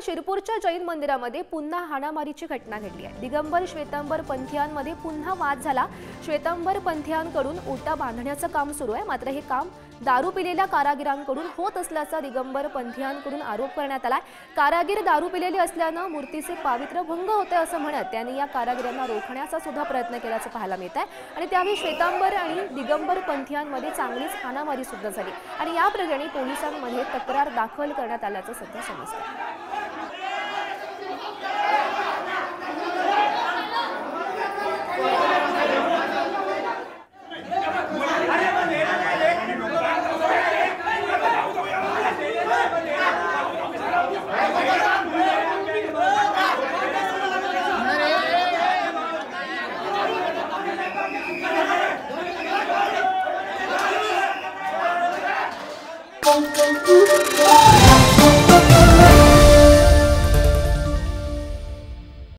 शिरपूरच्या जैन मंदिरामध्ये पुन्हा हाणामारीची घटना घडली आहे। दिगंबर श्वेतांबर पंथीयांमध्ये पुन्हा वाद झाला। श्वेतांबर पंथीयांकडून ओटा बांधण्याचं काम सुरू आहे, मात्र हे काम दारू पिलेल्या कारागिरांकडून होत असल्याचा दिगंबर पंथीयांकडून आरोप करण्यात आलाय। कारागीर दारू पिलेले असल्यानं मूर्तीचे पावित्र्य भंग होते असं म्हणत त्यांनी या कारागिरांना रोखण्याचा सुद्धा प्रयत्न केल्याचं पाहायला मिळत आहे आणि त्यावेळी श्वेतांबर आणि दिगंबर पंथीयांमध्ये चांगलीच हाणामारी सुद्धा झाली आणि या प्रकरणी पोलिसांमध्ये तक्रार दाखल करण्यात आल्याचं सध्या समजतं।